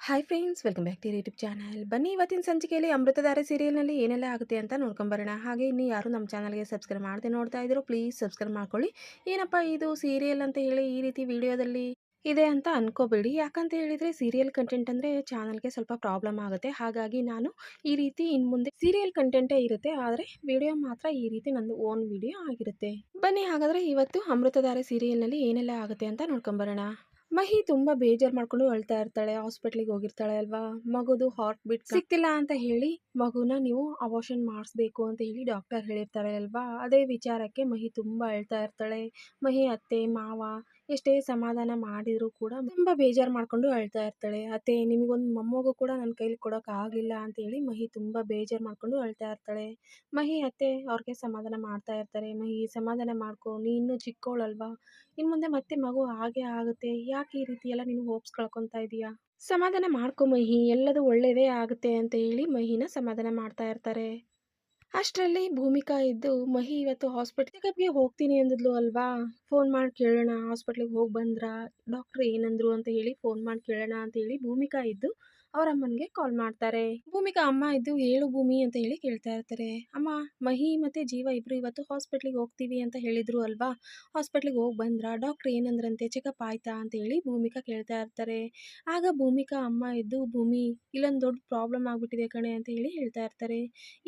Hi friends, welcome back to YouTube channel. ಬನ್ನಿ ಇವತ್ತಿನ ಸಂಚಿಕೆಯಲ್ಲಿ ಅಮೃತಧಾರೆ ಸೀರಿಯಲ್ನಲ್ಲಿ ಏನೆಲ್ಲ ಆಗುತ್ತೆ ಅಂತ ನೋಡ್ಕೊಂಬರೋಣ. ಹಾಗೆ ಇನ್ನು ಯಾರು ನಮ್ಮ ಚಾನಲ್ಗೆ ಸಬ್ಸ್ಕ್ರೈಬ್ ಮಾಡದೆ ನೋಡ್ತಾ ಇದ್ರು ಪ್ಲೀಸ್ ಸಬ್ಸ್ಕ್ರೈಬ್ ಮಾಡ್ಕೊಳ್ಳಿ. ಏನಪ್ಪ ಇದು ಸೀರಿಯಲ್ ಅಂತ ಹೇಳಿ ಈ ರೀತಿ ವಿಡಿಯೋದಲ್ಲಿ ಇದೆ ಅಂತ ಅನ್ಕೋಬೇಡಿ. ಯಾಕಂತ ಹೇಳಿದರೆ ಸೀರಿಯಲ್ ಕಂಟೆಂಟ್ ಅಂದರೆ ಚಾನಲ್ಗೆ ಸ್ವಲ್ಪ ಪ್ರಾಬ್ಲಮ್ ಆಗುತ್ತೆ. ಹಾಗಾಗಿ ನಾನು ಈ ರೀತಿ ಇನ್ನು ಮುಂದೆ ಸೀರಿಯಲ್ ಕಂಟೆಂಟೇ ಇರುತ್ತೆ, ಆದರೆ ವಿಡಿಯೋ ಮಾತ್ರ ಈ ರೀತಿ ನಂದು ಓನ್ ವಿಡಿಯೋ ಆಗಿರುತ್ತೆ. ಬನ್ನಿ ಹಾಗಾದರೆ ಇವತ್ತು ಅಮೃತಧಾರೆ ಸೀರಿಯಲ್ನಲ್ಲಿ ಏನೆಲ್ಲ ಆಗುತ್ತೆ ಅಂತ ನೋಡ್ಕೊಂಬರೋಣ. ಮಹಿ ತುಂಬಾ ಬೇಜಾರು ಮಾಡ್ಕೊಂಡು ಅಳ್ತಾ ಇರ್ತಾಳೆ. ಹಾಸ್ಪಿಟ್ಲಿಗೆ ಹೋಗಿರ್ತಾಳೆ ಅಲ್ವಾ. ಮಗುದು ಹಾರ್ಟ್ ಬೀಟ್ ಸಿಕ್ತಿಲ್ಲ ಅಂತ ಹೇಳಿ ಮಗುನ ನೀವು ಅಬೋಷನ್ ಮಾಡಿಸ್ಬೇಕು ಅಂತ ಹೇಳಿ ಡಾಕ್ಟರ್ ಹೇಳಿರ್ತಾರೆ ಅಲ್ವಾ. ಅದೇ ವಿಚಾರಕ್ಕೆ ಮಹಿ ತುಂಬಾ ಅಳ್ತಾ ಇರ್ತಾಳೆ. ಮಹಿ ಅತ್ತೆ ಮಾವ ಎಷ್ಟೇ ಸಮಾಧಾನ ಮಾಡಿದ್ರು ಕೂಡ ತುಂಬಾ ಬೇಜಾರು ಮಾಡ್ಕೊಂಡು ಅಳ್ತಾ ಇರ್ತಾಳೆ. ಅತ್ತೆ ನಿಮಗೊಂದು ಮೊಮ್ಮಗು ಕೂಡ ನನ್ನ ಕೈಲಿ ಕೊಡೋಕೆ ಆಗಲಿಲ್ಲ ಅಂತ ಹೇಳಿ ಮಹಿ ತುಂಬಾ ಬೇಜಾರು ಮಾಡ್ಕೊಂಡು ಅಳ್ತಾ ಇರ್ತಾಳೆ. ಮಹಿ ಅತ್ತೆ ಅವ್ರಿಗೆ ಸಮಾಧಾನ ಮಾಡ್ತಾ ಇರ್ತಾರೆ. ಮಹಿ ಸಮಾಧಾನ ಮಾಡ್ಕೊ, ನೀ ಇನ್ನೂ ಚಿಕ್ಕವಳಲ್ವಾ, ಇನ್ನು ಮುಂದೆ ಮತ್ತೆ ಮಗು ಹಾಗೆ ಆಗುತ್ತೆ, ಯಾಕೆ ಈ ರೀತಿ ಎಲ್ಲ ನೀನು ಹೋಪ್ಸ್ ಕಳ್ಕೊತಾ ಇದೀಯಾ, ಸಮಾಧಾನ ಮಾಡ್ಕೊ ಮಹಿ, ಎಲ್ಲದೂ ಒಳ್ಳೇದೇ ಆಗುತ್ತೆ ಅಂತ ಹೇಳಿ ಮಹಿನ ಸಮಾಧಾನ ಮಾಡ್ತಾ ಇರ್ತಾರೆ. ಅಷ್ಟರಲ್ಲಿ ಭೂಮಿಕಾ ಇದ್ದು ಮಹಿ ಇವತ್ತು ಚೆಕಪ್ಗೆ ಹೋಗ್ತೀನಿ ಅಂದಿದ್ಲು ಅಲ್ವಾ, ಫೋನ್ ಮಾಡಿ ಕೇಳೋಣ ಹಾಸ್ಪಿಟ್ಲಿಗೆ ಹೋಗಿ ಬಂದ್ರಾ, ಡಾಕ್ಟ್ರ್ ಏನಂದ್ರು ಅಂತ ಹೇಳಿ ಫೋನ್ ಮಾಡಿ ಕೇಳೋಣ ಅಂತ ಹೇಳಿ ಭೂಮಿಕಾ ಇದ್ದು ಅವ್ರ ಅಮ್ಮನಿಗೆ ಕಾಲ್ ಮಾಡ್ತಾರೆ. ಭೂಮಿಕಾ ಅಮ್ಮ ಇದ್ದು ಹೇಳು ಭೂಮಿ ಅಂತ ಹೇಳಿ ಕೇಳ್ತಾ ಇರ್ತಾರೆ. ಅಮ್ಮ, ಮಹಿ ಮತ್ತೆ ಜೀವ ಇಬ್ರು ಇವತ್ತು ಹಾಸ್ಪಿಟ್ಲಿಗೆ ಹೋಗ್ತೀವಿ ಅಂತ ಹೇಳಿದ್ರು ಅಲ್ವಾ, ಹಾಸ್ಪಿಟ್ಲಿಗೆ ಹೋಗಿ ಬಂದ್ರಾ, ಡಾಕ್ಟ್ರ್ ಏನಂದ್ರಂತೆ, ಚೆಕಪ್ ಆಯ್ತಾ ಅಂತ ಹೇಳಿ ಭೂಮಿಕಾ ಕೇಳ್ತಾ ಇರ್ತಾರೆ. ಆಗ ಭೂಮಿಕಾ ಅಮ್ಮ ಇದ್ದು ಭೂಮಿ ಇಲ್ಲೊಂದು ದೊಡ್ಡ ಪ್ರಾಬ್ಲಮ್ ಆಗ್ಬಿಟ್ಟಿದೆ ಕಣೆ ಅಂತ ಹೇಳಿ ಹೇಳ್ತಾ ಇರ್ತಾರೆ.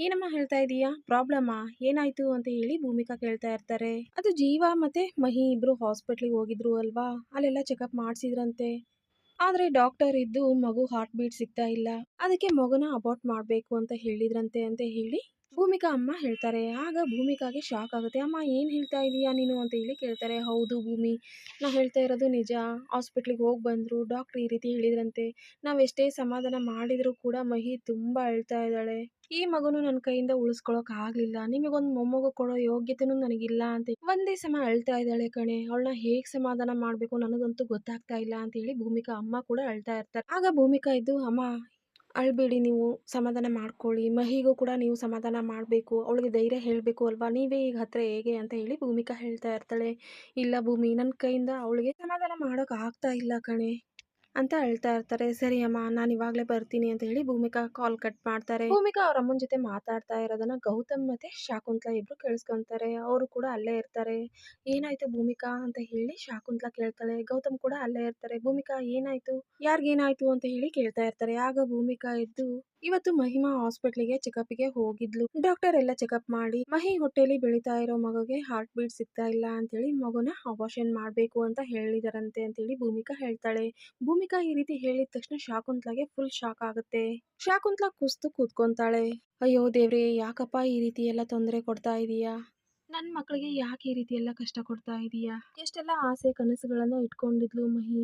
ಏನಮ್ಮ ಹೇಳ್ತಾ ಇದೀಯಾ, ಪ್ರಾಬ್ಲಮಾ, ಏನಾಯ್ತು ಅಂತ ಹೇಳಿ ಭೂಮಿಕಾ ಕೇಳ್ತಾ ಇರ್ತಾರೆ. ಅದು ಜೀವ ಮತ್ತೆ ಮಹಿ ಇಬ್ರು ಹಾಸ್ಪಿಟ್ಲಿಗೆ ಹೋಗಿದ್ರು ಅಲ್ವಾ, ಅಲ್ಲೆಲ್ಲ ಚೆಕಪ್ ಮಾಡಿಸಿದ್ರಂತೆ. ಆದ್ರೆ ಡಾಕ್ಟರ್ ಇದ್ದು ಮಗು ಹಾರ್ಟ್ ಬೀಟ್ ಸಿಗ್ತಾ ಇಲ್ಲ, ಅದಕ್ಕೆ ಮಗುನ ಅಬಾರ್ಟ್ ಮಾಡಬೇಕು ಅಂತ ಹೇಳಿದ್ರಂತೆ ಅಂತ ಹೇಳಿ ಭೂಮಿಕಾ ಅಮ್ಮ ಹೇಳ್ತಾರೆ. ಆಗ ಭೂಮಿಕಾಗೆ ಶಾಕ್ ಆಗುತ್ತೆ. ಅಮ್ಮ ಏನು ಹೇಳ್ತಾ ಇದೀಯಾ ನೀನು ಅಂತ ಹೇಳಿ ಕೇಳ್ತಾರೆ. ಹೌದು ಭೂಮಿ, ನಾ ಹೇಳ್ತಾ ಇರೋದು ನಿಜ. ಹಾಸ್ಪಿಟ್ಲಿಗೆ ಹೋಗಿ ಬಂದ್ರು, ಡಾಕ್ಟರ್ ಈ ರೀತಿ ಹೇಳಿದ್ರಂತೆ. ನಾವೆಷ್ಟೇ ಸಮಾಧಾನ ಮಾಡಿದ್ರು ಕೂಡ ಮಹಿ ತುಂಬಾ ಅಳ್ತಾ ಇದ್ದಾಳೆ. ಈ ಮಗುನು ನನ್ನ ಕೈಯಿಂದ ಉಳಿಸ್ಕೊಳಕ್ ಆಗ್ಲಿಲ್ಲ, ನಿಮಗೊಂದು ಮೊಮ್ಮಗು ಕೊಡೋ ಯೋಗ್ಯತೆನೂ ನನಗಿಲ್ಲ ಅಂತ ಒಂದೇ ಸಮ ಅಳ್ತಾ ಇದ್ದಾಳೆ ಕಣೆ. ಅವಳನ್ನ ಹೇಗ್ ಸಮಾಧಾನ ಮಾಡ್ಬೇಕು ನನಗಂತೂ ಗೊತ್ತಾಗ್ತಾ ಇಲ್ಲ ಅಂತ ಹೇಳಿ ಭೂಮಿಕಾ ಅಮ್ಮ ಕೂಡ ಅಳ್ತಾ ಇರ್ತಾರೆ. ಆಗ ಭೂಮಿಕಾ ಇದ್ದು, ಅಮ್ಮ ಅಳ್ಬೇಡಿ, ನೀವು ಸಮಾಧಾನ ಮಾಡ್ಕೊಳ್ಳಿ, ಮಹಿಗೂ ಕೂಡ ನೀವು ಸಮಾಧಾನ ಮಾಡಬೇಕು, ಅವಳಿಗೆ ಧೈರ್ಯ ಹೇಳಬೇಕು ಅಲ್ವಾ, ನೀವೇ ಈಗ ಹತ್ರ ಹೇಗೆ ಅಂತ ಹೇಳಿ ಭೂಮಿಕಾ ಹೇಳ್ತಾ ಇರ್ತಾಳೆ. ಇಲ್ಲ ಭೂಮಿ, ನನ್ನ ಕೈಯಿಂದ ಅವಳಿಗೆ ಸಮಾಧಾನ ಮಾಡೋಕೆ ಆಗ್ತಾ ಇಲ್ಲ ಕಣೆ ಅಂತ ಹೇಳ್ತಾ ಇರ್ತಾರೆ. ಸರಿ ಅಮ್ಮ, ನಾನು ಇವಾಗಲೇ ಬರ್ತೀನಿ ಅಂತ ಹೇಳಿ ಭೂಮಿಕಾ ಕಾಲ್ ಕಟ್ ಮಾಡ್ತಾರೆ. ಭೂಮಿಕಾ ಅವ್ರ ಅಮ್ಮನ ಜೊತೆ ಮಾತಾಡ್ತಾ ಇರೋದನ್ನ ಗೌತಮ್ ಮತ್ತೆ ಶಾಕುಂತಲಾ ಇಬ್ರು ಕೇಳಿಸ್ಕೊಂತಾರೆ. ಅವರು ಕೂಡ ಅಲ್ಲೇ ಇರ್ತಾರೆ. ಏನಾಯ್ತು ಭೂಮಿಕಾ ಅಂತ ಹೇಳಿ ಶಾಕುಂತಲಾ ಕೇಳ್ತಾಳೆ. ಗೌತಮ್ ಕೂಡ ಅಲ್ಲೇ ಇರ್ತಾರೆ. ಭೂಮಿಕಾ ಏನಾಯ್ತು, ಯಾರಿಗೇನಾಯ್ತು ಅಂತ ಹೇಳಿ ಕೇಳ್ತಾ ಇರ್ತಾರೆ. ಆಗ ಭೂಮಿಕಾ ಇದ್ದು, ಇವತ್ತು ಮಹಿಮಾ ಹಾಸ್ಪಿಟ್ಲಿಗೆ ಚೆಕಪ್ಗೆ ಹೋಗಿದ್ಲು. ಡಾಕ್ಟರ್ ಎಲ್ಲ ಚೆಕಪ್ ಮಾಡಿ ಮಹಿ ಹೊಟ್ಟೆಲಿ ಬೆಳೀತಾ ಇರೋ ಮಗುಗೆ ಹಾರ್ಟ್ ಬೀಟ್ ಸಿಗ್ತಾ ಇಲ್ಲ ಅಂತ ಹೇಳಿ ಮಗುನ ಅಬಾರ್ಷನ್ ಮಾಡ್ಬೇಕು ಅಂತ ಹೇಳಿದಾರಂತೆ ಅಂತ ಹೇಳಿ ಭೂಮಿಕಾ ಹೇಳ್ತಾಳೆ. ಭೂಮಿಕಾ ಈ ರೀತಿ ಹೇಳಿದ ತಕ್ಷಣ ಶಾಕುಂತಲಾಗೆ ಫುಲ್ ಶಾಕ್ ಆಗುತ್ತೆ. ಶಾಕುಂತಲಾ ಕುಸ್ತು ಕೂತ್ಕೊಂತಾಳೆ. ಅಯ್ಯೋ ದೇವ್ರೆ, ಯಾಕಪ್ಪ ಈ ರೀತಿ ಎಲ್ಲ ತೊಂದರೆ ಕೊಡ್ತಾ ಇದೀಯಾ, ನನ್ನ ಮಕ್ಕಳಿಗೆ ಯಾಕೆ ಈ ರೀತಿ ಎಲ್ಲ ಕಷ್ಟ ಕೊಡ್ತಾ ಇದೀಯಾ, ಎಷ್ಟೆಲ್ಲ ಆಸೆ ಕನಸುಗಳನ್ನ ಇಟ್ಕೊಂಡಿದ್ಲು ಮಹಿ.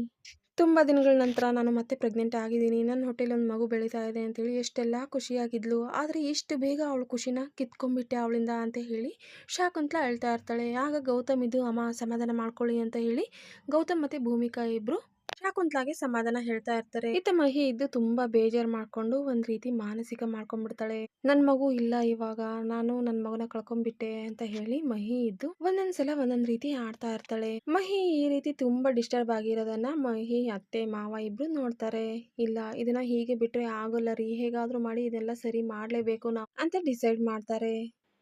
ತುಂಬ ದಿನಗಳ ನಂತರ ನಾನು ಮತ್ತೆ ಪ್ರೆಗ್ನೆಂಟ್ ಆಗಿದ್ದೀನಿ, ನನ್ನ ಹೊಟ್ಟೆಲಿ ಒಂದು ಮಗು ಬೆಳೀತಾ ಇದೆ ಅಂತೇಳಿ ಎಷ್ಟೆಲ್ಲ ಖುಷಿಯಾಗಿದ್ಲು. ಆದರೆ ಇಷ್ಟು ಬೇಗ ಅವಳು ಖುಷಿನ ಕಿತ್ಕೊಂಡ್ಬಿಟ್ಟೆ ಅವಳಿಂದ ಅಂತ ಹೇಳಿ ಶಾಕುಂತಲಾ ಹೇಳ್ತಾ ಇರ್ತಾಳೆ. ಆಗ ಗೌತಮ್ ಇದು, ಅಮ್ಮ ಸಮಾಧಾನ ಮಾಡ್ಕೊಳ್ಳಿ ಅಂತ ಹೇಳಿ ಗೌತಮ್ ಮತ್ತೆ ಭೂಮಿಕಾ ಇಬ್ರು ಶಾಕುಂತಲಾಗೆ ಸಮಾಧಾನ ಹೇಳ್ತಾ ಇರ್ತಾರೆ. ಇತ್ತ ಮಹಿ ಇದ್ದು ತುಂಬಾ ಬೇಜಾರು ಮಾಡ್ಕೊಂಡು ಒಂದ್ ರೀತಿ ಮಾನಸಿಕ ಮಾಡ್ಕೊಂಡ್ಬಿಡ್ತಾಳೆ. ನನ್ ಮಗು ಇಲ್ಲ, ಇವಾಗ ನಾನು ನನ್ ಮಗನ ಕಳ್ಕೊಂಡ್ಬಿಟ್ಟೆ ಅಂತ ಹೇಳಿ ಮಹಿ ಇದ್ದು ಒಂದೊಂದ್ಸಲ ಒಂದೊಂದ್ ರೀತಿ ಆಡ್ತಾ ಇರ್ತಾಳೆ. ಮಹಿ ಈ ರೀತಿ ತುಂಬಾ ಡಿಸ್ಟರ್ಬ್ ಆಗಿರೋದನ್ನ ಮಹಿ ಅತ್ತೆ ಮಾವ ಇಬ್ರು ನೋಡ್ತಾರೆ. ಇಲ್ಲ, ಇದನ್ನ ಹೀಗೆ ಬಿಟ್ರೆ ಆಗೋಲ್ಲ ರೀ, ಹೇಗಾದ್ರೂ ಮಾಡಿ ಇದೆಲ್ಲ ಸರಿ ಮಾಡ್ಲೇಬೇಕು ನಾವು ಅಂತ ಡಿಸೈಡ್ ಮಾಡ್ತಾರೆ.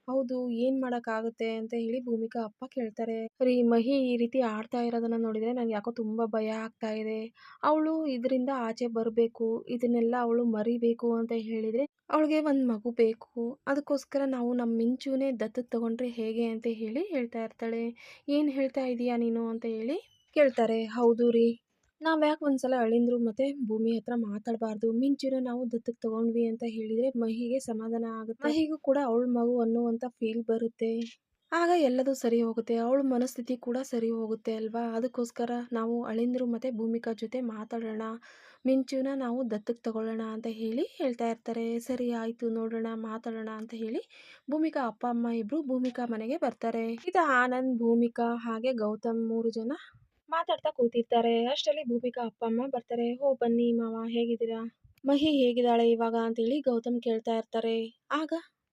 ಹೌದು, ಏನ್ ಮಾಡಕ್ ಆಗುತ್ತೆ ಅಂತ ಹೇಳಿ ಭೂಮಿಕಾ ಅಪ್ಪ ಕೇಳ್ತಾರೆ. ರೀ, ಮಹಿ ಈ ರೀತಿ ಆಡ್ತಾ ಇರೋದನ್ನ ನೋಡಿದ್ರೆ ನಂಗೆ ಯಾಕೋ ತುಂಬಾ ಭಯ ಆಗ್ತಾ ಇದೆ. ಅವಳು ಇದರಿಂದ ಆಚೆ ಬರಬೇಕು, ಇದನ್ನೆಲ್ಲ ಅವಳು ಮರಿಬೇಕು ಅಂತ ಹೇಳಿದ್ರೆ ಅವಳಿಗೆ ಒಂದು ಮಗು ಬೇಕು. ಅದಕ್ಕೋಸ್ಕರ ನಾವು ನಮ್ಮ ಮಿಂಚುನೇ ದತ್ತಕ್ಕೆ ತಗೊಂಡ್ರೆ ಹೇಗೆ ಅಂತ ಹೇಳಿ ಹೇಳ್ತಾ ಇರ್ತಾಳೆ. ಏನು ಹೇಳ್ತಾ ಇದೀಯಾ ನೀನು ಅಂತ ಹೇಳಿ ಕೇಳ್ತಾರೆ. ಹೌದು ರೀ, ನಾವ್ಯಾಕೆ ಒಂದ್ಸಲ ಅಳಿಂದ್ರು ಮತ್ತೆ ಭೂಮಿ ಹತ್ರ ಮಾತಾಡಬಾರ್ದು, ಮಿಂಚುನ ನಾವು ದತ್ತಕ್ಕೆ ತಗೊಂಡ್ವಿ ಅಂತ ಹೇಳಿದ್ರೆ ಮಹಿಗೆ ಸಮಾಧಾನ ಆಗುತ್ತೆ, ಮಹಿಗೂ ಕೂಡ ಅವಳ ಮಗು ಅನ್ನುವಂಥ ಫೀಲ್ ಬರುತ್ತೆ. ಆಗ ಎಲ್ಲದೂ ಸರಿ ಹೋಗುತ್ತೆ, ಅವಳ ಮನಸ್ಥಿತಿ ಕೂಡ ಸರಿ ಹೋಗುತ್ತೆ ಅಲ್ವಾ. ಅದಕ್ಕೋಸ್ಕರ ನಾವು ಅಳಿಂದ್ರು ಮತ್ತೆ ಭೂಮಿಕಾ ಜೊತೆ ಮಾತಾಡೋಣ, ಮಿಂಚುನ ನಾವು ದತ್ತಕ್ಕೆ ತಗೊಳ್ಳೋಣ ಅಂತ ಹೇಳಿ ಹೇಳ್ತಾ ಇರ್ತಾರೆ. ಸರಿ ಆಯಿತು, ನೋಡೋಣ ಮಾತಾಡೋಣ ಅಂತ ಹೇಳಿ ಭೂಮಿಕಾ ಅಪ್ಪ ಅಮ್ಮ ಇಬ್ರು ಭೂಮಿಕಾ ಮನೆಗೆ ಬರ್ತಾರೆ. ಇದು ಆನಂದ್, ಭೂಮಿಕಾ ಹಾಗೆ ಗೌತಮ್ 3 ಜನ ಮಾತಾಡ್ತಾ ಕೂತಿರ್ತಾರೆ. ಅಷ್ಟರಲ್ಲಿ ಭೂಮಿಕಾ ಅಪ್ಪ ಅಮ್ಮ ಬರ್ತಾರೆ. ಹೋ ಬನ್ನಿ ಮಾವ, ಹೇಗಿದ್ದೀರಾ, ಮಹಿ ಹೇಗಿದ್ದಾಳೆ ಇವಾಗ ಅಂತ ಹೇಳಿ ಗೌತಮ್ ಕೇಳ್ತಾ ಇರ್ತಾರೆ. ಆಗ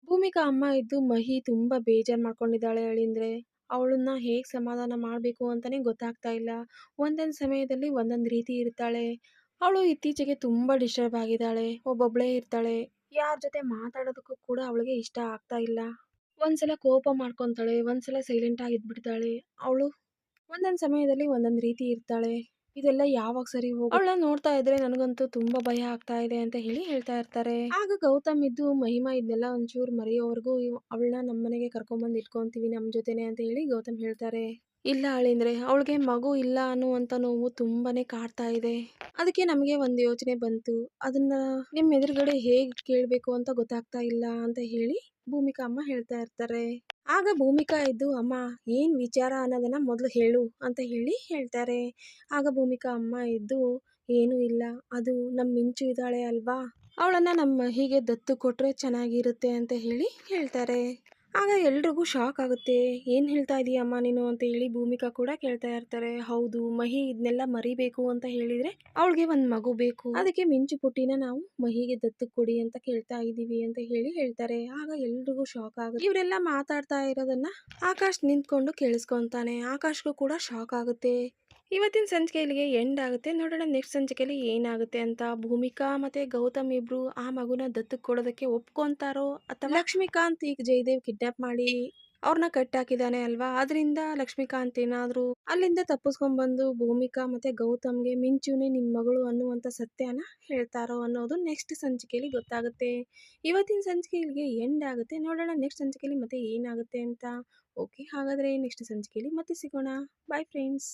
ಭೂಮಿಕಾ ಅಮ್ಮ ಇದ್ದು, ಮಹಿ ತುಂಬಾ ಬೇಜಾರು ಮಾಡ್ಕೊಂಡಿದ್ದಾಳೆ ಅಳಿಂದ್ರೆ, ಅವಳನ್ನ ಹೇಗೆ ಸಮಾಧಾನ ಮಾಡಬೇಕು ಅಂತಾನೆ ಗೊತ್ತಾಗ್ತಾ ಇಲ್ಲ. ಒಂದೊಂದು ಸಮಯದಲ್ಲಿ ಒಂದೊಂದು ರೀತಿ ಇರ್ತಾಳೆ. ಅವಳು ಇತ್ತೀಚೆಗೆ ತುಂಬ ಡಿಸ್ಟರ್ಬ್ ಆಗಿದ್ದಾಳೆ. ಒಬ್ಬೊಬ್ಳೇ ಇರ್ತಾಳೆ. ಯಾರ ಜೊತೆ ಮಾತಾಡೋದಕ್ಕೂ ಕೂಡ ಅವಳಿಗೆ ಇಷ್ಟ ಆಗ್ತಾ ಇಲ್ಲ. ಒಂದ್ಸಲ ಕೋಪ ಮಾಡ್ಕೊಂತಾಳೆ, ಒಂದ್ಸಲ ಸೈಲೆಂಟ್ ಆಗಿ ಇದ್ಬಿಡ್ತಾಳೆ. ಅವಳು ಒಂದೊಂದು ಸಮಯದಲ್ಲಿ ಒಂದೊಂದು ರೀತಿ ಇರ್ತಾಳೆ. ಇದೆಲ್ಲ ಯಾವಾಗ ಸರಿ ಅವಳನ್ನ ನೋಡ್ತಾ ಇದ್ರೆ ನನಗಂತೂ ತುಂಬಾ ಭಯ ಆಗ್ತಾ ಇದೆ ಅಂತ ಹೇಳಿ ಹೇಳ್ತಾ ಇರ್ತಾರೆ. ಆಗ ಗೌತಮ್ ಇದ್ದು ಮಹಿಮಾ ಇದನ್ನೆಲ್ಲ ಒಂಚೂರು ಮರೆಯೋವರೆಗೂ ಅವಳನ್ನ ನಮ್ಮನೆಗೆ ಕರ್ಕೊಂಡ್ಬಂದು ಇಟ್ಕೊಂತೀವಿ ನಮ್ಮ ಜೊತೆನೆ ಅಂತ ಹೇಳಿ ಗೌತಮ್ ಹೇಳ್ತಾರೆ. ಇಲ್ಲ ಅಳಿಂದ್ರೆ ಅವಳಿಗೆ ಮಗು ಇಲ್ಲ ಅನ್ನುವಂಥ ನೋವು ತುಂಬಾನೇ ಕಾಡ್ತಾ ಇದೆ. ಅದಕ್ಕೆ ನಮಗೆ ಒಂದು ಯೋಚನೆ ಬಂತು. ಅದನ್ನ ನಿಮ್ಮ ಎದುರುಗಡೆ ಹೇಗೆ ಕೇಳಬೇಕು ಅಂತ ಗೊತ್ತಾಗ್ತಾ ಇಲ್ಲ ಅಂತ ಹೇಳಿ ಭೂಮಿಕಾ ಅಮ್ಮ ಹೇಳ್ತಾ ಇರ್ತಾರೆ. ಆಗ ಭೂಮಿಕಾ ಇದ್ದು ಅಮ್ಮ ಏನ್ ವಿಚಾರ ಅನ್ನೋದನ್ನ ಮೊದಲು ಹೇಳು ಅಂತ ಹೇಳಿ ಹೇಳ್ತಾರೆ. ಆಗ ಭೂಮಿಕಾ ಅಮ್ಮ ಇದ್ದು ಏನೂ ಇಲ್ಲ, ಅದು ನಮ್ಮ ಮಿಂಚು ಇದ್ದಾಳೆ ಅಲ್ವಾ, ಅವಳನ್ನ ನಮ್ಮ ಹೀಗೆ ದತ್ತು ಕೊಟ್ರೆ ಚೆನ್ನಾಗಿರುತ್ತೆ ಅಂತ ಹೇಳಿ ಹೇಳ್ತಾರೆ. ಆಗ ಎಲ್ರಿಗೂ ಶಾಕ್ ಆಗುತ್ತೆ. ಏನು ಹೇಳ್ತಾ ಇದೀಯ ಅಮ್ಮ ನೀನು ಅಂತ ಹೇಳಿ ಭೂಮಿಕಾ ಕೂಡ ಕೇಳ್ತಾ ಇರ್ತಾರೆ. ಹೌದು ಮಹಿ ಇದನ್ನೆಲ್ಲ ಮರಿಬೇಕು ಅಂತ ಹೇಳಿದ್ರೆ ಅವಳಿಗೆ ಒಂದು ಮಗು ಬೇಕು, ಅದಕ್ಕೆ ಮಿಂಚು ಪುಟ್ಟಿನ ನಾವು ಮಹಿಗೆ ದತ್ತು ಕೊಡಿ ಅಂತ ಕೇಳ್ತಾ ಇದೀವಿ ಅಂತ ಹೇಳಿ ಹೇಳ್ತಾರೆ. ಆಗ ಎಲ್ರಿಗೂ ಶಾಕ್ ಆಗುತ್ತೆ. ಇವರೆಲ್ಲ ಮಾತಾಡ್ತಾ ಇರೋದನ್ನ ಆಕಾಶ್ ನಿಂತ್ಕೊಂಡು ಕೇಳಿಸ್ಕೊಂತಾನೆ. ಆಕಾಶ್ಗೂ ಕೂಡ ಶಾಕ್ ಆಗುತ್ತೆ. ಇವತ್ತಿನ ಸಂಚಿಕೆ ಇಲ್ಲಿಗೆ ಎಂಡ್ ಆಗುತ್ತೆ. ನೋಡೋಣ ನೆಕ್ಸ್ಟ್ ಸಂಚಿಕೆಯಲ್ಲಿ ಏನಾಗುತ್ತೆ ಅಂತ. ಭೂಮಿಕಾ ಮತ್ತೆ ಗೌತಮ್ ಇಬ್ರು ಆ ಮಗುನ ದತ್ತಕ್ಕೆ ಕೊಡೋದಕ್ಕೆ ಒಪ್ಕೊಂತಾರೋ ಅಥವಾ ಲಕ್ಷ್ಮೀಕಾಂತ್ ಈಗ ಜಯದೇವ್ ಕಿಡ್ನಾಪ್ ಮಾಡಿ ಅವ್ರನ್ನ ಕಟ್ಟಾಕಿದಾನೆ ಅಲ್ವಾ, ಅದರಿಂದ ಲಕ್ಷ್ಮೀಕಾಂತ್ ಏನಾದ್ರು ಅಲ್ಲಿಂದ ತಪ್ಪಿಸ್ಕೊಂಡ್ಬಂದು ಭೂಮಿಕಾ ಮತ್ತೆ ಗೌತಮ್ಗೆ ಮಿಂಚುನೆ ನಿಮ್ ಮಗಳು ಅನ್ನುವಂಥ ಸತ್ಯನ ಹೇಳ್ತಾರೋ ಅನ್ನೋದು ನೆಕ್ಸ್ಟ್ ಸಂಚಿಕೆಯಲ್ಲಿ ಗೊತ್ತಾಗುತ್ತೆ. ಇವತ್ತಿನ ಸಂಚಿಕೆ ಇಲ್ಲಿಗೆ ಎಂಡ್ ಆಗುತ್ತೆ. ನೋಡೋಣ ನೆಕ್ಸ್ಟ್ ಸಂಚಿಕೆಯಲ್ಲಿ ಮತ್ತೆ ಏನಾಗುತ್ತೆ ಅಂತ. ಓಕೆ, ಹಾಗಾದ್ರೆ ನೆಕ್ಸ್ಟ್ ಸಂಚಿಕೆಯಲ್ಲಿ ಮತ್ತೆ ಸಿಗೋಣ. Bye friends.